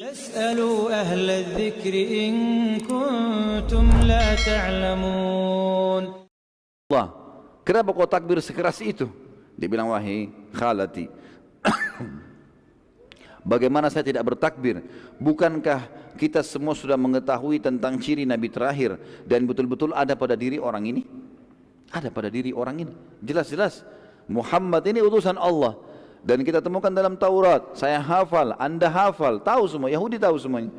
فاسألوا أهل الذكر إن كنتم لا تعلمون. Allah, kenapa kau takbir sekeras itu? Dia bilang, wahai khalati, bagaimana saya tidak bertakbir? Bukankah kita semua sudah mengetahui tentang ciri Nabi terakhir dan betul-betul ada pada diri orang ini? Ada pada diri orang ini. Jelas-jelas Muhammad ini utusan Allah dan kita temukan dalam Taurat. Saya hafal, Anda hafal, tahu semua, Yahudi tahu semuanya.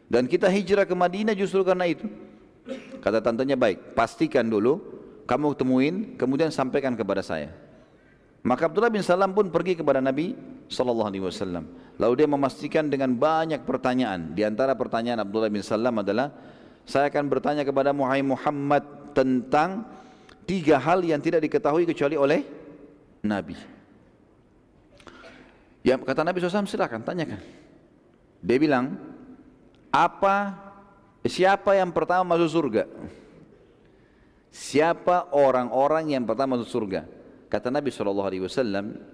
Dan kita hijrah ke Madinah justru karena itu. Kata tantenya, baik, pastikan dulu, kamu temuin, kemudian sampaikan kepada saya. Maka Abdullah bin Salam pun pergi kepada Nabi SAW. Lalu dia memastikan dengan banyak pertanyaan. Di antara pertanyaan Abdullah bin Salam adalah, saya akan bertanya kepada Muhammad tentang 3 hal yang tidak diketahui kecuali oleh Nabi. Ya, kata Nabi SAW, silakan tanyakan. Dia bilang, siapa yang pertama masuk surga? Siapa orang-orang yang pertama masuk surga? Kata Nabi SAW,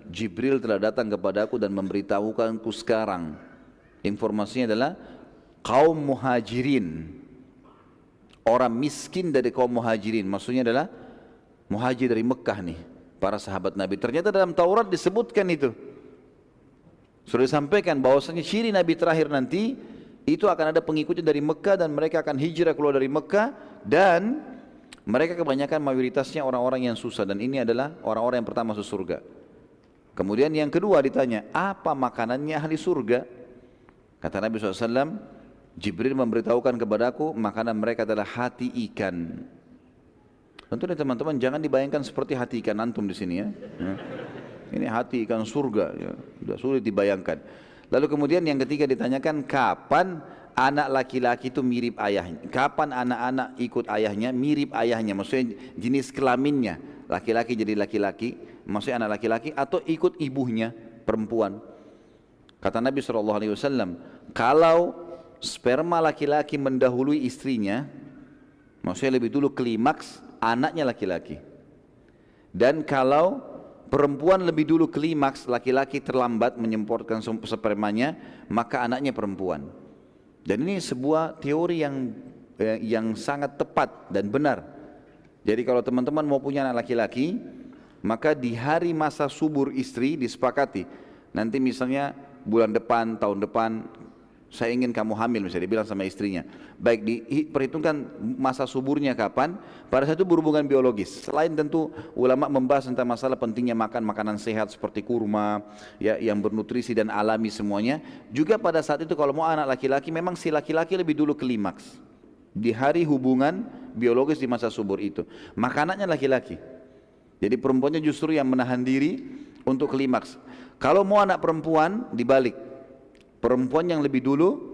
Jibril telah datang kepadaku dan memberitahukanku sekarang. Informasinya adalah kaum muhajirin, orang miskin dari kaum muhajirin. Maksudnya adalah muhajir dari Mekah nih, para sahabat Nabi. Ternyata dalam Taurat disebutkan itu. Sudah disampaikan bahwasanya ciri Nabi terakhir nanti itu akan ada pengikutnya dari Mekah dan mereka akan hijrah keluar dari Mekah, dan mereka kebanyakan mayoritasnya orang-orang yang susah, dan ini adalah orang-orang yang pertama masuk surga. Kemudian yang kedua ditanya, apa makanannya ahli surga? Kata Nabi SAW, Jibril memberitahukan kepadaku, makanan mereka adalah hati ikan. Tentu nih teman-teman, jangan dibayangkan seperti hati ikan antum di sini ya. Ini hati ikan surga, ya. Sudah sulit dibayangkan. Lalu kemudian yang ketiga ditanyakan, kapan anak laki-laki itu mirip ayahnya? Kapan anak-anak ikut ayahnya, mirip ayahnya? Maksudnya jenis kelaminnya, laki-laki jadi laki-laki, maksudnya anak laki-laki, atau ikut ibunya, perempuan. Kata Nabi SAW, kalau sperma laki-laki mendahului istrinya, maksudnya lebih dulu klimaks, anaknya laki-laki. Dan kalau perempuan lebih dulu klimaks, laki-laki terlambat menyemprotkan spermanya, maka anaknya perempuan. Dan ini sebuah teori yang sangat tepat dan benar. Jadi kalau teman-teman mau punya anak laki-laki, maka di hari masa subur istri disepakati, nanti misalnya bulan depan, tahun depan, saya ingin kamu hamil, misalnya dibilang sama istrinya. Baik, diperhitungkan masa suburnya kapan, pada saat itu berhubungan biologis. Selain tentu ulama membahas tentang masalah pentingnya makan makanan sehat seperti kurma, ya, yang bernutrisi dan alami semuanya. Juga pada saat itu kalau mau anak laki-laki, memang si laki-laki lebih dulu klimaks. Di hari hubungan biologis di masa subur itu. Makanannya laki-laki. Jadi perempuannya justru yang menahan diri untuk klimaks. Kalau mau anak perempuan, dibalik. Perempuan yang lebih dulu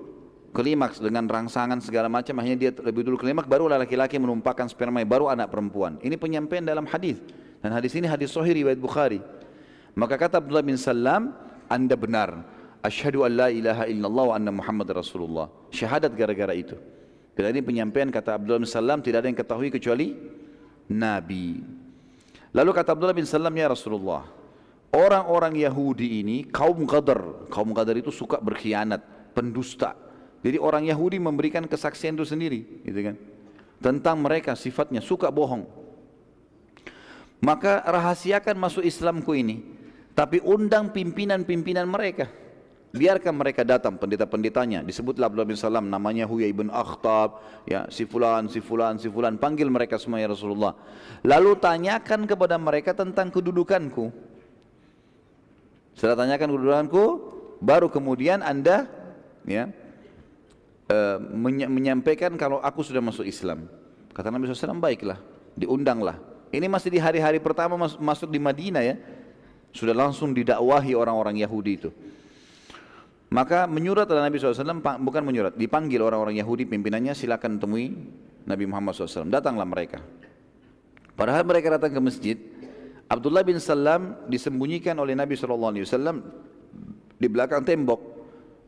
klimaks dengan rangsangan segala macam, akhirnya dia lebih dulu klimaks, baru laki-laki menumpahkan sperma, baru anak perempuan. Ini penyampaian dalam hadis, dan hadis ini hadis sahih riwayat Bukhari. Maka kata Abdullah bin Salam, Anda benar. Asyhadu an la ilaha illallah wa anna Muhammad Rasulullah. Syahadat gara-gara itu. Dan ini penyampaian, kata Abdullah bin Salam, tidak ada yang ketahui kecuali Nabi. Lalu kata Abdullah bin Salam, ya Rasulullah, orang-orang Yahudi ini kaum Qadar itu suka berkhianat, pendusta. Jadi orang Yahudi memberikan kesaksian itu sendiri, gitu kan? Tentang mereka sifatnya suka bohong. Maka rahasiakan masuk Islamku ini, tapi undang pimpinan-pimpinan mereka. Biarkan mereka datang, pendeta-pendetanya. Disebutlah Abdullah bin Salam, namanya Huyai bin Akhtab, ya, si fulan, panggil mereka semua ya Rasulullah. Lalu tanyakan kepada mereka tentang kedudukanku. Setelah tanyakan kedudukanku, baru kemudian Anda, ya, menyampaikan kalau aku sudah masuk Islam. Kata Nabi SAW, baiklah, diundanglah. Ini masih di hari-hari pertama masuk di Madinah ya, sudah langsung didakwahi orang-orang Yahudi itu. Maka menyurat adalah Nabi SAW, bukan menyurat, dipanggil orang-orang Yahudi pimpinannya, silakan temui Nabi Muhammad SAW. Datanglah mereka. Padahal mereka datang ke masjid, Abdullah bin Salam disembunyikan oleh Nabi SAW di belakang tembok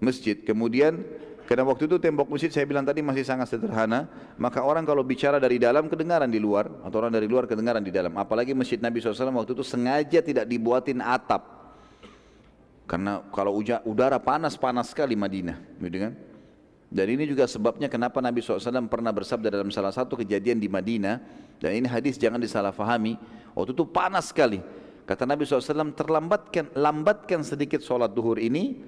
masjid. Kemudian karena waktu itu tembok masjid saya bilang tadi masih sangat sederhana, maka orang kalau bicara dari dalam kedengaran di luar, atau orang dari luar kedengaran di dalam. Apalagi masjid Nabi SAW waktu itu sengaja tidak dibuatin atap. Karena kalau udara panas sekali Madinah, gitu kan? Dan ini juga sebabnya kenapa Nabi SAW pernah bersabda dalam salah satu kejadian di Madinah, dan ini hadis jangan disalahfahami, waktu itu panas sekali. Kata Nabi SAW, lambatkan sedikit sholat duhur ini,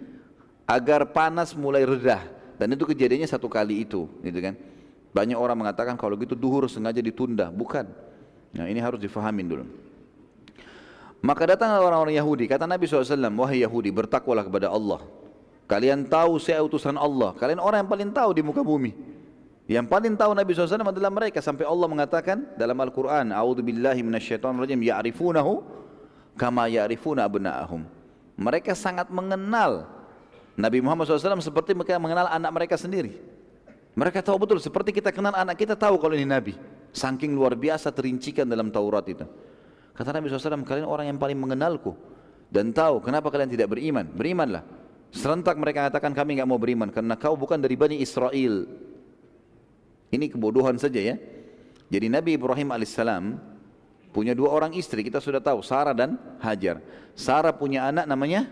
agar panas mulai redah. Dan itu kejadiannya satu kali itu, gitu kan? Banyak orang mengatakan kalau gitu duhur sengaja ditunda, bukan. Nah ini harus difahamin dulu. Maka datang orang-orang Yahudi, kata Nabi SAW, wahai Yahudi, bertakwalah kepada Allah. Kalian tahu saya utusan Allah, kalian orang yang paling tahu di muka bumi. Yang paling tahu Nabi SAW adalah mereka, sampai Allah mengatakan dalam Al-Quran, A'udzubillahi minasyaitonirrajim, ya'rifunahu kama ya'rifuna abna'ahum. Mereka sangat mengenal Nabi Muhammad SAW seperti mereka mengenal anak mereka sendiri. Mereka tahu betul, seperti kita kenal anak kita tahu kalau ini Nabi. Saking luar biasa terincikan dalam Taurat itu. Kata Nabi SAW, kalian orang yang paling mengenalku dan tahu kenapa kalian tidak beriman. Berimanlah. Serentak mereka katakan kami enggak mau beriman karena kau bukan dari Bani Israel. Ini kebodohan saja ya. Jadi Nabi Ibrahim alaihissalam punya dua orang istri, kita sudah tahu, Sarah dan Hajar. Sarah punya anak namanya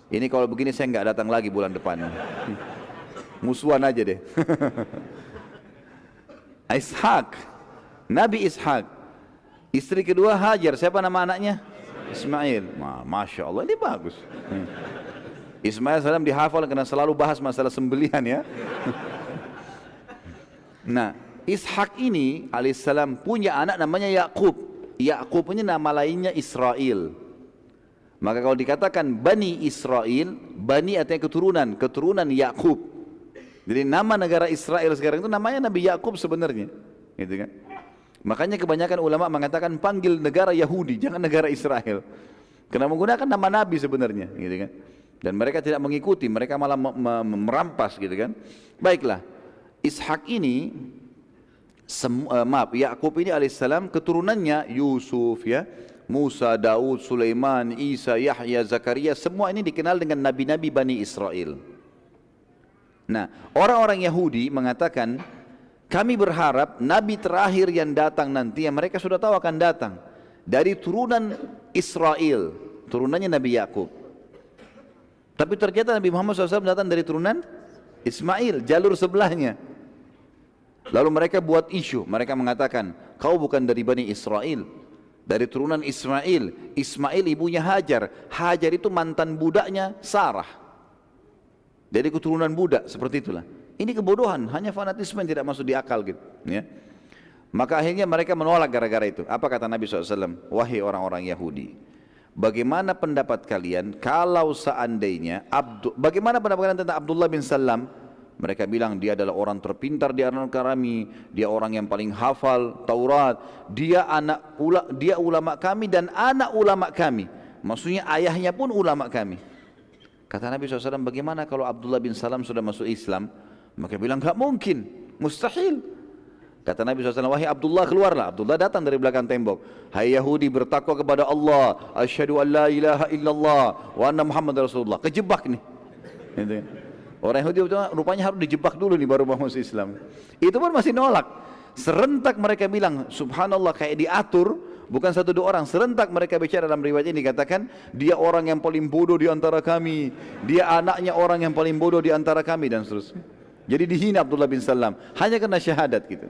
ini kalau begini saya enggak datang lagi bulan depan. Musuhan aja deh. Ishak. Nabi Ishak, istri kedua Hajar, siapa nama anaknya? Ismail. Masya Allah, ini bagus. Ismail salam dihafal karena selalu bahas masalah sembelihan ya. Nah, Ishak ini alaihissalam punya anak namanya Yakub. Yakub ini nama lainnya Israel. Maka kalau dikatakan Bani Israel, Bani artinya keturunan Yakub. Jadi nama negara Israel sekarang itu namanya Nabi Yakub sebenarnya, gitu kan? Makanya kebanyakan ulama mengatakan panggil negara Yahudi, jangan negara Israel. Karena menggunakan nama Nabi sebenarnya, gitu kan? Dan mereka tidak mengikuti, mereka malah merampas, gitu kan? Baiklah, Ishak ini, Yakub ini alaihissalam keturunannya Yusuf ya, Musa, Daud, Sulaiman, Isa, Yahya, Zakaria, semua ini dikenal dengan nabi-nabi Bani Israel. Nah, orang-orang Yahudi mengatakan, kami berharap Nabi terakhir yang datang nanti, yang mereka sudah tahu akan datang, dari turunan Israel, turunannya Nabi Yakub. Tapi ternyata Nabi Muhammad SAW datang dari turunan Ismail, jalur sebelahnya. Lalu mereka buat isu, mereka mengatakan, kau bukan dari Bani Israel, dari turunan Ismail. Ismail ibunya Hajar, Hajar itu mantan budaknya Sarah. Dari keturunan budak, seperti itulah. Ini kebodohan, hanya fanatisme yang tidak masuk di akal gitu, ya. Maka akhirnya mereka menolak gara-gara itu. Apa kata Nabi SAW? Wahai orang-orang Yahudi, bagaimana pendapat kalian kalau seandainya bagaimana pendapat kalian tentang Abdullah bin Salam? Mereka bilang dia adalah orang terpintar di antara kami, dia orang yang paling hafal Taurat, dia ulama kami dan anak ulama kami. Maksudnya ayahnya pun ulama kami. Kata Nabi SAW, bagaimana kalau Abdullah bin Salam sudah masuk Islam? Mereka bilang, enggak mungkin, mustahil. Kata Nabi SAW, wahai Abdullah, keluarlah. Abdullah datang dari belakang tembok. Hai Yahudi, bertakwa kepada Allah. Asyhadu an la ilaha illallah wa anna Muhammad Rasulullah. Kejebak nih. Orang Yahudi rupanya harus dijebak dulu nih baru masuk Islam. Itu pun masih nolak. Serentak mereka bilang, subhanallah, kayak diatur. Bukan satu dua orang, serentak mereka bicara. Dalam riwayat ini dikatakan, dia orang yang paling bodoh di antara kami, dia anaknya orang yang paling bodoh di antara kami, dan seterusnya. Jadi dihina Abdullah bin Salam hanya karena syahadat gitu.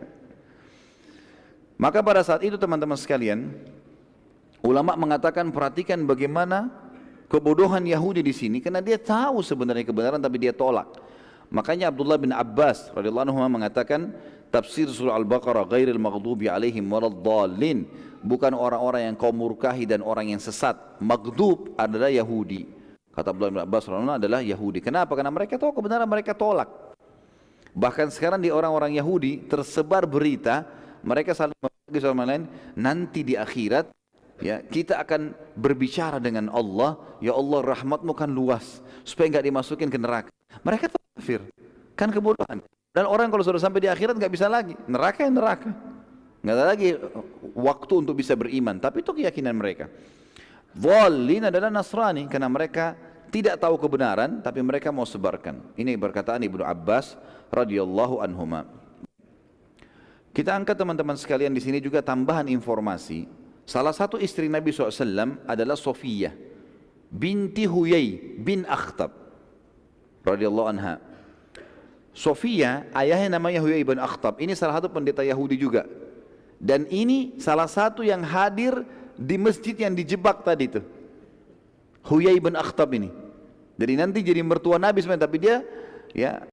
Maka pada saat itu teman-teman sekalian, ulama mengatakan perhatikan bagaimana kebodohan Yahudi di sini, karena dia tahu sebenarnya kebenaran tapi dia tolak. Makanya Abdullah bin Abbas radhiyallahu anhu mengatakan tafsir surah Al-Baqarah ghairil maghdubi alaihim waladdallin, bukan orang-orang yang kau murkahi dan orang yang sesat. Maghdub adalah Yahudi. Kata Abdullah bin Abbas radhiyallahu anhu adalah Yahudi. Kenapa? Karena mereka tahu kebenaran, mereka tolak. Bahkan sekarang di orang-orang Yahudi tersebar berita, mereka saling berbagi sama lain, nanti di akhirat ya kita akan berbicara dengan Allah, ya Allah rahmatmu kan luas, supaya enggak dimasukin ke neraka. Mereka kafir, kan kebodohan. Dan orang kalau sudah sampai di akhirat enggak bisa lagi, neraka yang neraka. Enggak ada lagi waktu untuk bisa beriman, tapi itu keyakinan mereka. Dhalin adalah Nasrani, karena mereka tidak tahu kebenaran tapi mereka mau sebarkan. Ini perkataan Ibnu Abbas radhiyallahu anhuma. Kita angkat teman-teman sekalian di sini juga tambahan informasi Salah satu istri Nabi SAW adalah Sofiyah binti Huyai bin Akhtab radhiyallahu anha. Sofiyah, ayahnya namanya Huyai bin Akhtab. Ini salah satu pendeta Yahudi juga. Dan ini salah satu yang hadir di masjid yang dijebak tadi itu. Huyai bin Akhtab ini. Jadi nanti jadi mertua Nabi sebenarnya, tapi dia ya